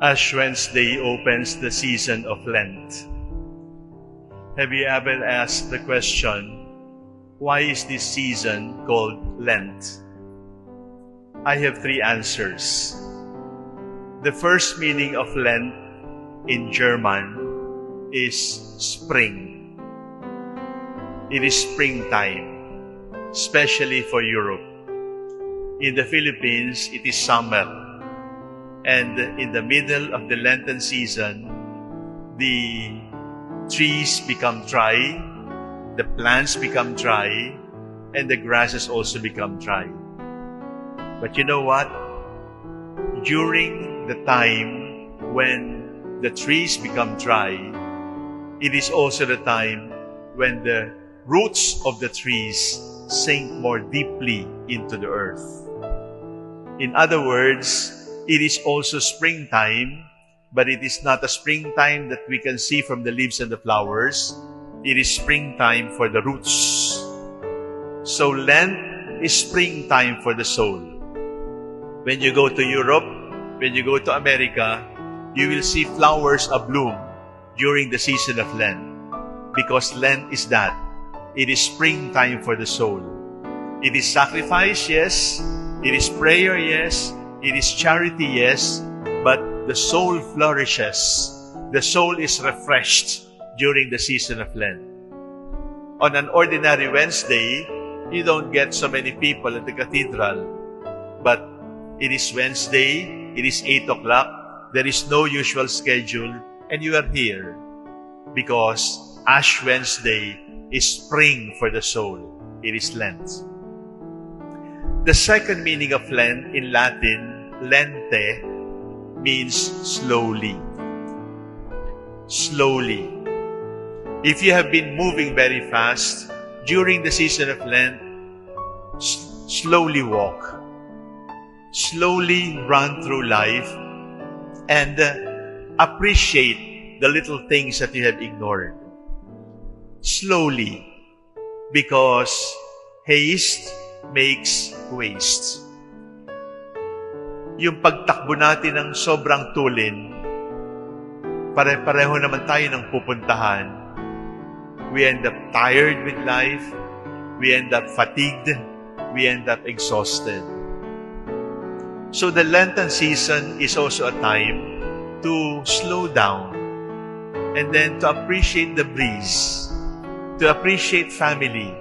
Ash Wednesday opens the season of Lent. Have you ever asked the question, why is this season called Lent? I have three answers. The first meaning of Lent in German is spring. It is springtime, especially for Europe. In the Philippines, it is summer. And in the middle of the Lenten season, the trees become dry, the plants become dry, and the grasses also become dry. But you know what? During the time when the trees become dry, it is also the time when the roots of the trees sink more deeply into the earth. In other words, it is also springtime, but it is not a springtime that we can see from the leaves and the flowers. It is springtime for the roots. So Lent is springtime for the soul. When you go to Europe, when you go to America, you will see flowers abloom during the season of Lent. Because Lent is that. It is springtime for the soul. It is sacrifice, yes. It is prayer, yes. It is charity, yes, but the soul flourishes. The soul is refreshed during the season of Lent. On an ordinary Wednesday, you don't get so many people at the cathedral. But it is Wednesday, it is 8 o'clock, there is no usual schedule, and you are here because Ash Wednesday is spring for the soul. It is Lent. The second meaning of Lent in Latin, lente, means slowly. Slowly. If you have been moving very fast during the season of Lent, slowly walk. Slowly run through life and appreciate the little things that you have ignored. Slowly, because haste makes waste. Yung pagtakbo natin ng sobrang tulin, pare-pareho naman tayo ng pupuntahan. We end up tired with life. We end up fatigued. We end up exhausted. So the Lenten season is also a time to slow down and then to appreciate the breeze, to appreciate family,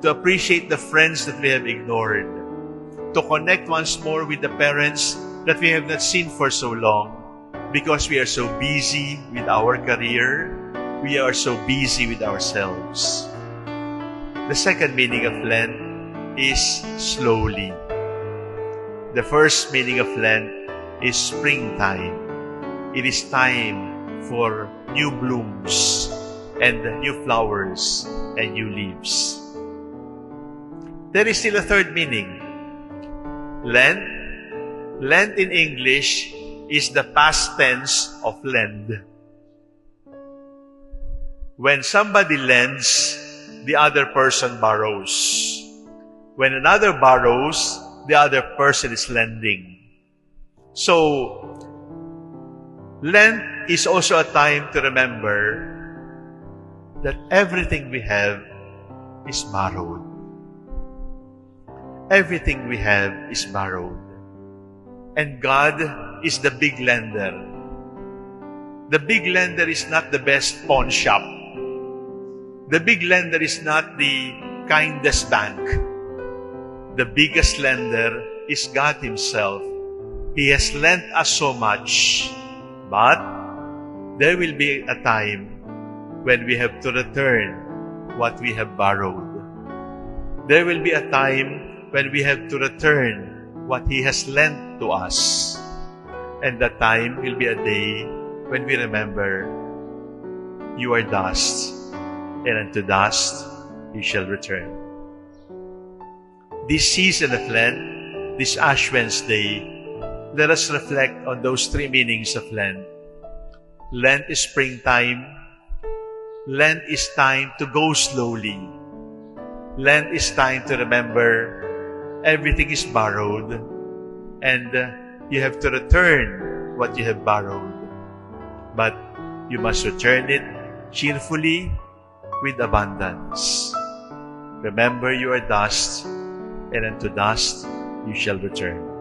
to appreciate the friends that we have ignored, to connect once more with the parents that we have not seen for so long because we are so busy with our career, we are so busy with ourselves. The second meaning of Lent is slowly. The first meaning of Lent is springtime. It is time for new blooms and new flowers and new leaves. There is still a third meaning. Lent in English is the past tense of lend. When somebody lends, the other person borrows. When another borrows, the other person is lending. So, Lent is also a time to remember that everything we have is borrowed. Everything we have is borrowed. And God is the big lender. The big lender is not the best pawn shop. The big lender is not the kindest bank. The biggest lender is God Himself. He has lent us so much, but there will be a time when we have to return what we have borrowed. There will be a time when we have to return what He has lent to us. And that time will be a day when we remember, you are dust, and unto dust you shall return. This season of Lent, this Ash Wednesday, let us reflect on those three meanings of Lent. Lent is springtime. Lent is time to go slowly. Lent is time to remember everything is borrowed and you have to return what you have borrowed, but you must return it cheerfully with abundance. Remember, you are dust, and unto dust you shall return.